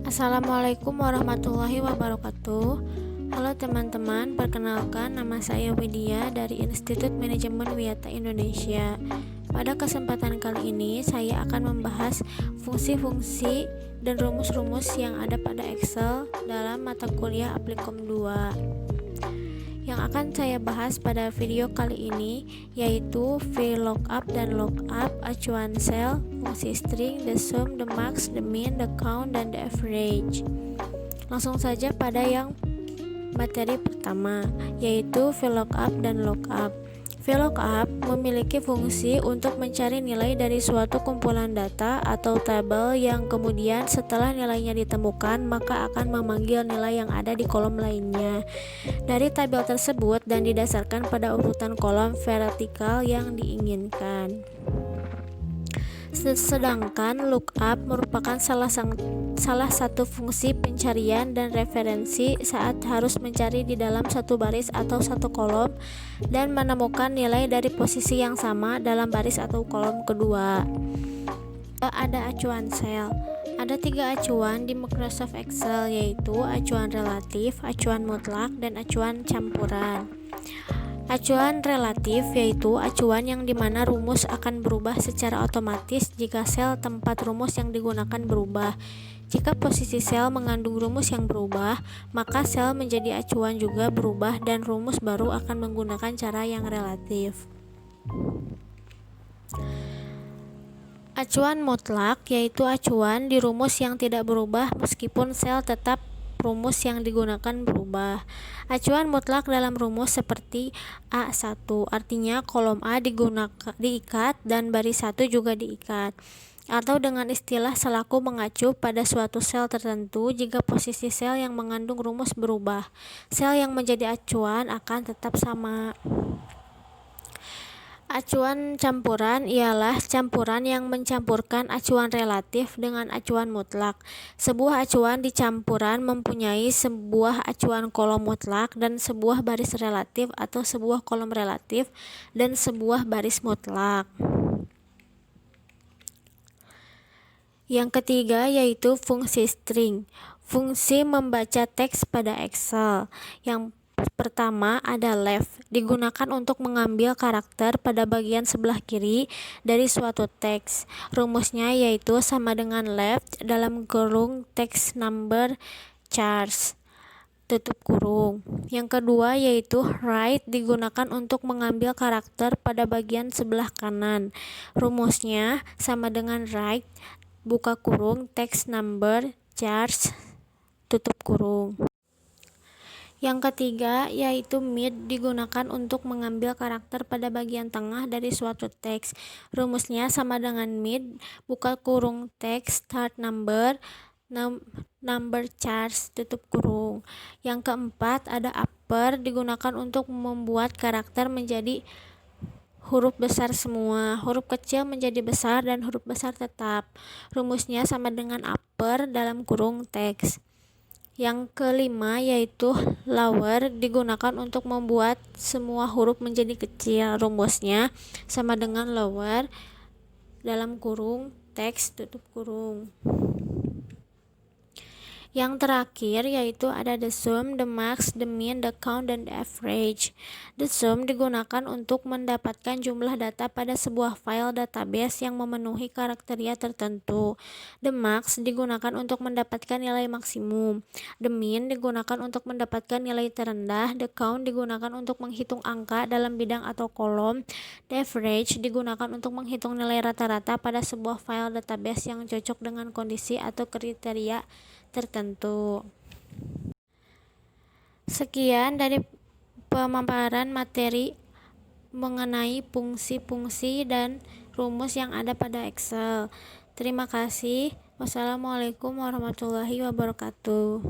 Assalamualaikum warahmatullahi wabarakatuh. Halo teman-teman, perkenalkan nama saya Widya dari Institut Manajemen Wiyata Indonesia. Pada kesempatan kali ini saya akan membahas fungsi-fungsi dan rumus-rumus yang ada pada Excel dalam mata kuliah Applikom 2. Yang akan saya bahas pada video kali ini yaitu VLOOKUP dan LOOKUP, acuan sel, fungsi string, the sum, the max, the mean, the count, dan the average. Langsung saja pada yang materi pertama, yaitu VLOOKUP dan LOOKUP. VLOOKUP memiliki fungsi untuk mencari nilai dari suatu kumpulan data atau tabel yang kemudian setelah nilainya ditemukan maka akan memanggil nilai yang ada di kolom lainnya dari tabel tersebut dan didasarkan pada urutan kolom vertikal yang diinginkan. Sedangkan lookup merupakan salah satu fungsi pencarian dan referensi saat harus mencari di dalam satu baris atau satu kolom dan menemukan nilai dari posisi yang sama dalam baris atau kolom kedua. Ada acuan sel. Ada 3 acuan di Microsoft Excel, yaitu acuan relatif, acuan mutlak, dan acuan campuran. Acuan relatif yaitu acuan yang dimana rumus akan berubah secara otomatis jika sel tempat rumus yang digunakan berubah. Jika posisi sel mengandung rumus yang berubah, maka sel menjadi acuan juga berubah dan rumus baru akan menggunakan cara yang relatif. Acuan mutlak yaitu acuan di rumus yang tidak berubah meskipun sel tetap rumus yang digunakan berubah. Acuan mutlak dalam rumus seperti A1, artinya kolom A diikat dan baris 1 juga diikat. Atau dengan istilah selaku mengacu pada suatu sel tertentu jika posisi sel yang mengandung rumus berubah. Sel yang menjadi acuan akan tetap sama. Acuan campuran ialah campuran yang mencampurkan acuan relatif dengan acuan mutlak. Sebuah acuan di campuran mempunyai sebuah acuan kolom mutlak dan sebuah baris relatif atau sebuah kolom relatif dan sebuah baris mutlak. Yang ketiga yaitu fungsi string. Fungsi membaca teks pada Excel. Yang pertama ada left, digunakan untuk mengambil karakter pada bagian sebelah kiri dari suatu teks. Rumusnya yaitu sama dengan left dalam kurung text number charts tutup kurung. Yang kedua yaitu right, digunakan untuk mengambil karakter pada bagian sebelah kanan. Rumusnya sama dengan right buka kurung text number charts tutup kurung. Yang ketiga yaitu mid, digunakan untuk mengambil karakter pada bagian tengah dari suatu teks. Rumusnya sama dengan mid buka kurung teks start number charts tutup kurung. Yang keempat ada upper, digunakan untuk membuat karakter menjadi huruf besar semua, huruf kecil menjadi besar dan huruf besar tetap. Rumusnya sama dengan upper dalam kurung teks. Yang kelima yaitu lower, digunakan untuk membuat semua huruf menjadi kecil. Rumusnya sama dengan lower dalam kurung teks tutup kurung. Yang terakhir yaitu ada the sum, the max, the mean, the count, dan the average. The sum digunakan untuk mendapatkan jumlah data pada sebuah file database yang memenuhi kriteria tertentu. The max digunakan untuk mendapatkan nilai maksimum. The mean digunakan untuk mendapatkan nilai terendah. The count digunakan untuk menghitung angka dalam bidang atau kolom. The average digunakan untuk menghitung nilai rata-rata pada sebuah file database yang cocok dengan kondisi atau kriteria tertentu. Sekian dari pemaparan materi mengenai fungsi-fungsi dan rumus yang ada pada Excel. Terima kasih. Wassalamualaikum warahmatullahi wabarakatuh.